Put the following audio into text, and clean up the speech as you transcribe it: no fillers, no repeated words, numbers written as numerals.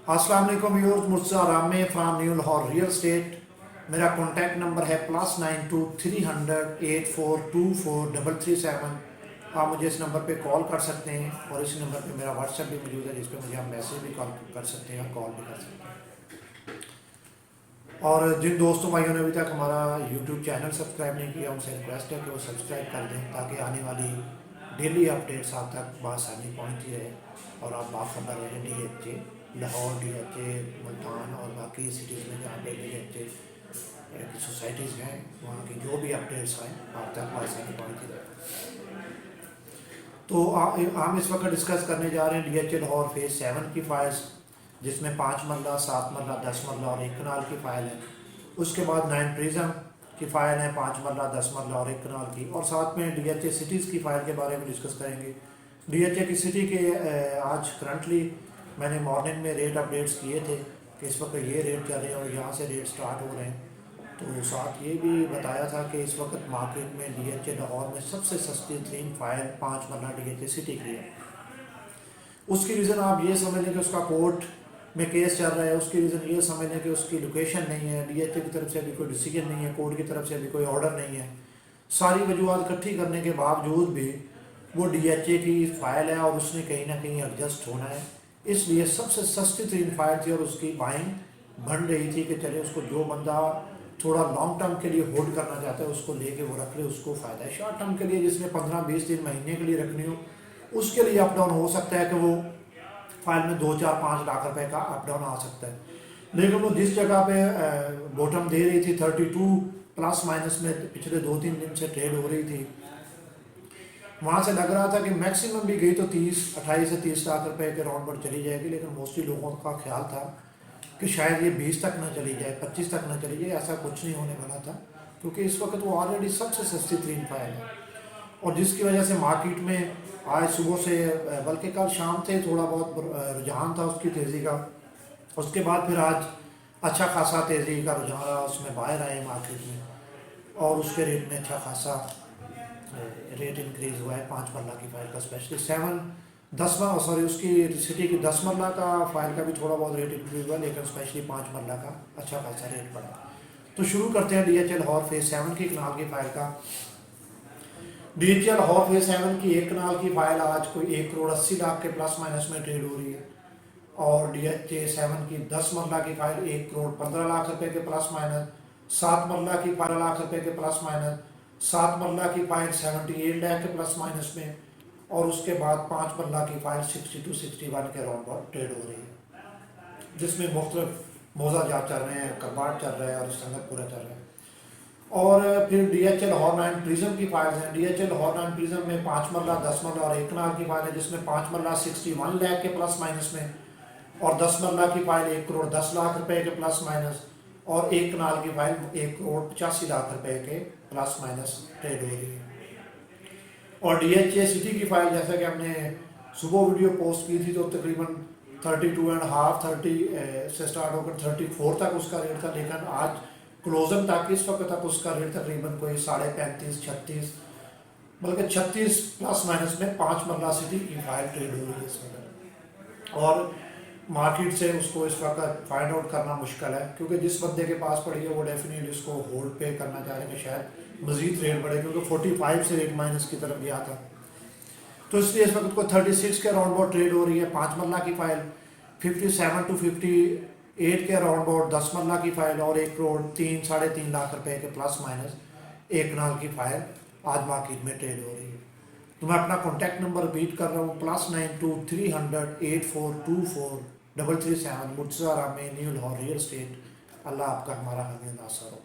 अस्सलाम वालेकुम व्यूअर्स, मुझसे रामे from new Lahore real estate. मेरा कॉन्टैक्ट नंबर है +92 300 8424 337। आप मुझे इस नंबर पे कॉल कर सकते हैं और इस नंबर पे मेरा व्हाट्सएप भी मौजूद है, जिस पे मुझे आप मैसेज भी कॉल कर सकते हैं और कॉल भी कर सकते हैं। और जिन दोस्तों भाइयों ने अभी तक हमारा यूट्यूब चैनल सब्सक्राइब नहीं किया, उनसे रिक्वेस्ट है कि वो सब्सक्राइब कर दें, ताकि आने वाली डेली अपडेट्स आप तक बआसानी पहुँचती रहे और आप बाखबर रहें DHA लाहौर, DHA मुल्तान और बाकी सिटीज़ में जहाँ पे DHA की सोसाइटीज़ हैं, वहाँ की जो भी अपडेट्स आएँ आप तक बआसानी पहुँचती रहे। तो हम इस वक्त डिस्कस करने जा रहे हैं DHA लाहौर फेज़ 7 की फाइल्स, जिसमें 5 मरला, 7 मरला, 10 मरला और 1 कनाल की फ़ाइल है। उसके बाद 9 प्रिज्म की फ़ाइल है, 5 मरला, 10 मरला और 1 कनाल की। और साथ में DHA सिटीज़ की फ़ाइल के बारे में डिस्कस करेंगे। DHA की सिटी के आज करंटली मैंने मॉर्निंग में रेट अपडेट्स किए थे कि इस वक्त ये रेट चल रहे हैं और यहाँ से रेट स्टार्ट हो रहे हैं। तो साथ ये भी बताया था कि इस वक्त मार्केट में DHA लाहौर में सबसे सस्ती तरीन फ़ाइल 5 मरला DHA सिटी की है। उसकी रीज़न आप ये समझ लें कि उसका कोर्ट में केस चल रहा है। उसकी रीज़न ये समझ लें कि उसकी लोकेशन नहीं है, DHA की तरफ से अभी कोई डिसीजन नहीं है, कोर्ट की तरफ से अभी कोई ऑर्डर नहीं है। सारी वजूहत इकट्ठी करने के बावजूद भी वो DHA की फ़ाइल है और उसने कहीं ना कहीं एडजस्ट होना है, इसलिए सबसे सस्ती तरीन फ़ाइल थी और उसकी बाइंग बन रही थी कि चले उसको जो बंदा थोड़ा लॉन्ग टर्म के लिए होल्ड करना चाहता है उसको लेके वो रख ले, उसको फ़ायदा है। शॉर्ट टर्म के लिए जिसने 15-20 दिन महीने के लिए रखनी हो, उसके लिए अप डाउन हो सकता है कि वो फाइल में 2-4-5 लाख रुपए का अप डाउन आ सकता है। लेकिन वो जिस जगह पे बॉटम दे रही थी 32 प्लस माइनस में पिछले 2-3 दिन से ट्रेड हो रही थी, वहाँ से लग रहा था कि मैक्सिमम भी गई तो 28 से 30 लाख रुपए के राउंड पर चली जाएगी। लेकिन मोस्टली लोगों का ख्याल था कि शायद ये 20 तक ना चली जाए, 25 तक ना चली जाए। ऐसा कुछ नहीं होने वाला था, क्योंकि इस वक्त वो ऑलरेडी सबसे सस्ती तरीन फाइल है। और जिसकी वजह से मार्केट में आज सुबह से, बल्कि कल शाम से थोड़ा बहुत रुझान था उसकी तेज़ी का। उसके बाद फिर आज अच्छा खासा तेज़ी का रुझान रहा, उसमें बाहर आए मार्केट में और उसके रेट में अच्छा खासा रेट इंक्रीज़ हुआ है 5 मरला की फ़ाइल का, स्पेशली 10 उसकी सिटी की 10 मरला का फ़ाइल का भी थोड़ा बहुत रेट इंक्रीज़ हुआ, लेकिन स्पेशली 5 मरला का अच्छा खासा रेट बढ़ा। तो शुरू करते हैं DHA लाहौर फेज़ 7 की कनाल की फ़ाइल का। DHA लाहौर फेज़ 7 की 1 कनाल की फ़ाइल आज कोई 1 करोड़ 80 लाख के प्लस माइनस में ट्रेड हो रही है। और DHA 7 की 10 मरला की फ़ाइल 1 करोड़ 15 लाख रुपए के प्लस माइनस, 7 मरला की 12 लाख रुपए के प्लस माइनस, 7 मरला की फ़ाइल 78 लाख के प्लस माइनस में, और उसके बाद 5 मरला की फ़ाइल 62-61 के राउंड पर ट्रेड हो रही है, जिसमें मुख्तलिफ मोजा जात चल रहे हैं, करबाट चल रहा है और संगत पूरा चल रहा है। और फिर DHA लाहौर 9 प्रिज्म की फाइल्स हैं। DHA लाहौर 9 प्रिज्म में 5 मरला, 10 मरला और 1 कनाल की फाइल है, जिसमें 5 मरला 61 लाख के प्लस माइनस में और 10 मरला की फाइल 1 करोड़ 10 लाख रुपए के प्लस माइनस और 1 कनाल की फाइल 1 करोड़ 85 लाख रुपए के प्लस माइनस ट्रेड हो रही है। और DHA सिटी की फाइल, जैसा कि हमने सुबह वीडियो पोस्ट की थी, तो तकरीबन 32.5 30 से स्टार्ट होकर 34 तक उसका रेट था, लेकिन आज क्लोजन तक इस वक्त तक उसका रेट तकरीबन कोई 35.5-36 बल्कि 36 प्लस माइनस में 5 मरला सिटी की फाइल ट्रेड हो रही है इस वक्त। और मार्केट से उसको इस वक्त फाइंड आउट करना मुश्किल है, क्योंकि जिस बंदे के पास पड़ी है वो डेफिनेटली उसको होल्ड पे करना चाह रहे हैं कि शायद मज़ीद रेट बढ़े, क्योंकि 45 से रेट माइनस की तरफ गया था। तो इसलिए इस वक्त को 36 के राउंड अबाउट ट्रेड हो रही है। 5 मरला की फाइल 57 to 58 के राउंड अबाउट 10 मरला की फाइल और 1 करोड़ 3-3.5 लाख रुपए के प्लस माइनस 1 कनाल की फाइल आज मार्केट में ट्रेड हो रही है। तो मैं अपना कॉन्टैक्ट नंबर रिपीट कर रहा हूँ, +92 300 8424 337। मुझसे रामे न्यू लाहौर रियल स्टेट। अल्लाह आपका हमारा हामी नासर हो।